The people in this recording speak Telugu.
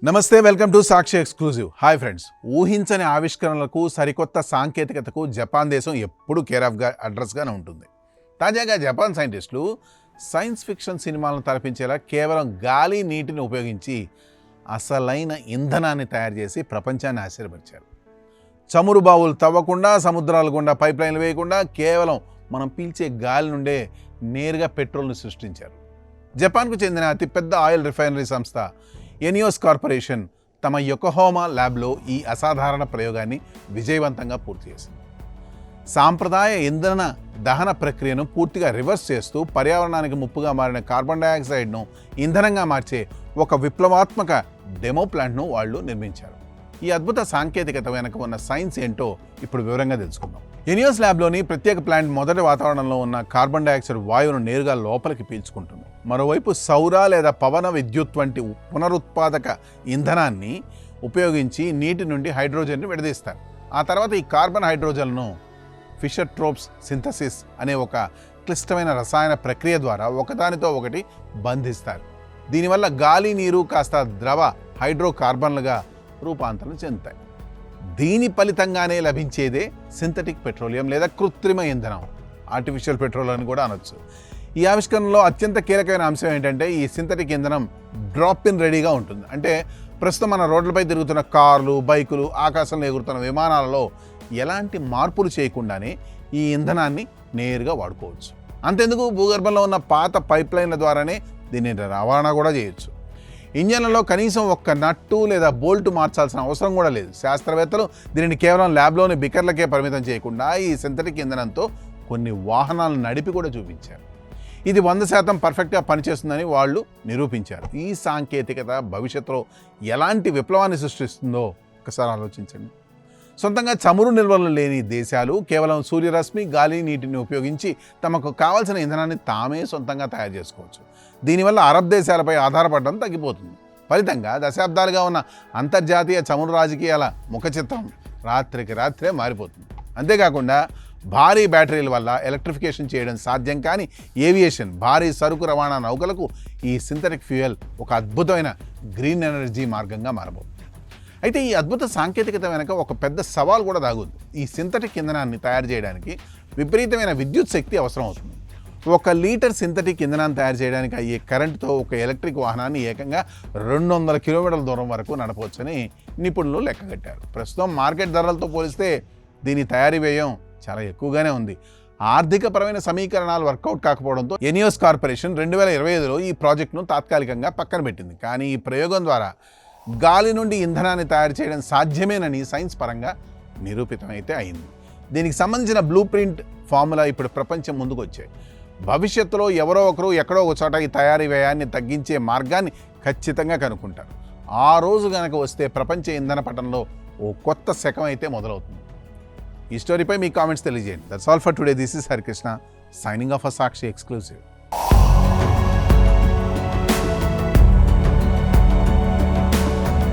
నమస్తే, welcome to Sakshi exclusive. Hi friends, ఊహించని ఆవిష్కరణలకు సరికొత్త సాంకేతికతకు జపాన్ దేశం ఎప్పుడూ కేర్ ఆఫ్ అడ్రస్గానే ఉంటుంది. తాజాగా జపాన్ సైంటిస్టులు సైన్స్ ఫిక్షన్ సినిమాలను తలపించేలా కేవలం గాలి నీటిని ఉపయోగించి అసలైన ఇంధనాన్ని తయారు చేసి ప్రపంచాన్ని ఆశ్చర్యపరిచారు. చమురు బావులు తవ్వకుండా, సముద్రాల గుండా పైప్ లైన్లు వేయకుండా కేవలం మనం పీల్చే గాలి నుండే నేరుగా పెట్రోల్ని సృష్టించారు. జపాన్కు చెందిన అతిపెద్ద ఆయిల్ రిఫైనరీ సంస్థ ఎనియోస్ కార్పొరేషన్ తమ యొకోహామా ల్యాబ్లో ఈ అసాధారణ ప్రయోగాన్ని విజయవంతంగా పూర్తి చేసింది. సాంప్రదాయ ఇంధన దహన ప్రక్రియను పూర్తిగా రివర్స్ చేస్తూ పర్యావరణానికి ముప్పుగా మారిన కార్బన్ డయాక్సైడ్ను ఇంధనంగా మార్చే ఒక విప్లవాత్మక డెమో ప్లాంట్ను వాళ్ళు నిర్మించారు. ఈ అద్భుత సాంకేతికత వెనక ఉన్న సైన్స్ ఏంటో ఇప్పుడు వివరంగా తెలుసుకుందాం. ఎనియోస్ ల్యాబ్లోని ప్రత్యేక ప్లాంట్ మొదటి వాతావరణంలో ఉన్న కార్బన్ డయాక్సైడ్ వాయువును నేరుగా లోపలికి పీల్చుకుంటుంది. మరోవైపు సౌర లేదా పవన విద్యుత్ వంటి పునరుత్పాదక ఇంధనాన్ని ఉపయోగించి నీటి నుండి హైడ్రోజన్ని విడదీస్తారు. ఆ తర్వాత ఈ కార్బన్ హైడ్రోజన్ను ఫిషర్ ట్రోప్స్ సింథసిస్ అనే ఒక క్లిష్టమైన రసాయన ప్రక్రియ ద్వారా ఒకదానితో ఒకటి బంధిస్తారు. దీనివల్ల గాలి, నీరు కాస్త ద్రవ హైడ్రోకార్బన్లుగా రూపాంతరం చెందుతాయి. దీని ఫలితంగానే లభించేదే సింథటిక్ పెట్రోలియం లేదా కృత్రిమ ఇంధనం, ఆర్టిఫిషియల్ పెట్రోల్ అని కూడా అనొచ్చు. ఈ ఆవిష్కరణలో అత్యంత కీలకమైన అంశం ఏంటంటే ఈ సింథటిక్ ఇంధనం డ్రాప్ ఇన్ రెడీగా ఉంటుంది. అంటే ప్రస్తుతం మన రోడ్లపై తిరుగుతున్న కార్లు, బైకులు, ఆకాశంలో ఎగురుతున్న విమానాలలో ఎలాంటి మార్పులు చేయకుండానే ఈ ఇంధనాన్ని నేరుగా వాడుకోవచ్చు. అంతెందుకు, భూగర్భంలో ఉన్న పాత పైప్ లైన్ల ద్వారానే దీన్ని రవాణా కూడా చేయొచ్చు. ఇంజన్లలో కనీసం ఒక్క నట్టు లేదా బోల్టు మార్చాల్సిన అవసరం కూడా లేదు. శాస్త్రవేత్తలు దీనిని కేవలం ల్యాబ్లోని బికర్లకే పరిమితం చేయకుండా ఈ సింథటిక్ ఇంధనంతో కొన్ని వాహనాలను నడిపి కూడా చూపించారు. ఇది 100% పర్ఫెక్ట్గా పనిచేస్తుందని వాళ్ళు నిరూపించారు. ఈ సాంకేతికత భవిష్యత్తులో ఎలాంటి విప్లవాన్ని సృష్టిస్తుందో ఒకసారి ఆలోచించండి. సొంతంగా చమురు నిల్వలు లేని దేశాలు కేవలం సూర్యరశ్మి, గాలి, నీటిని ఉపయోగించి తమకు కావాల్సిన ఇంధనాన్ని తామే సొంతంగా తయారు చేసుకోవచ్చు. దీనివల్ల అరబ్ దేశాలపై ఆధారపడడం తగ్గిపోతుంది. ఫలితంగా దశాబ్దాలుగా ఉన్న అంతర్జాతీయ చమురు రాజకీయాల ముఖచిత్రం రాత్రికి రాత్రే మారిపోతుంది. అంతేకాకుండా భారీ బ్యాటరీల వల్ల ఎలక్ట్రిఫికేషన్ చేయడం సాధ్యం కాని ఏవియేషన్, భారీ సరుకు రవాణా నౌకలకు ఈ సింథటిక్ ఫ్యూయల్ ఒక అద్భుతమైన గ్రీన్ ఎనర్జీ మార్గంగా మారబోతుంది. అయితే ఈ అద్భుత సాంకేతికత వెనక ఒక పెద్ద సవాల్ కూడా దాగుంది. ఈ సింథటిక్ ఇంధనాన్ని తయారు చేయడానికి విపరీతమైన విద్యుత్ శక్తి అవసరం అవుతుంది. 1 లీటర్ సింథటిక్ ఇంధనాన్ని తయారు చేయడానికి అయ్యే కరెంటుతో ఒక ఎలక్ట్రిక్ వాహనాన్ని ఏకంగా 200 కిలోమీటర్ల దూరం వరకు నడపవచ్చని నిపుణులు లెక్కగట్టారు. ప్రస్తుతం మార్కెట్ ధరలతో పోలిస్తే దీని తయారీ వ్యయం చాలా ఎక్కువగానే ఉంది. ఆర్థికపరమైన సమీకరణాలు వర్కౌట్ కాకపోవడంతో ఎనియోస్ కార్పొరేషన్ 2025లో ఈ ప్రాజెక్టును తాత్కాలికంగా పక్కన పెట్టింది. కానీ ఈ ప్రయోగం ద్వారా గాలి నుండి ఇంధనాన్ని తయారు చేయడం సాధ్యమేనని సైన్స్ పరంగా నిరూపితమైతే అయింది. దీనికి సంబంధించిన బ్లూ ప్రింట్ ఫార్ములా ఇప్పుడు ప్రపంచం ముందుకు వచ్చాయి. భవిష్యత్తులో ఎవరో ఒకరు ఎక్కడో ఒక చోట ఈ తయారీ వ్యయాన్ని తగ్గించే మార్గాన్ని ఖచ్చితంగా కనుక్కుంటారు. ఆ రోజు కనుక వస్తే ప్రపంచ ఇంధన పటంలో ఓ కొత్త శకం అయితే మొదలవుతుంది. ఈ స్టోరీపై మీ కామెంట్స్ తెలియజేయండి. That's all for today. This is Harikrishna signing off Sakshi exclusive.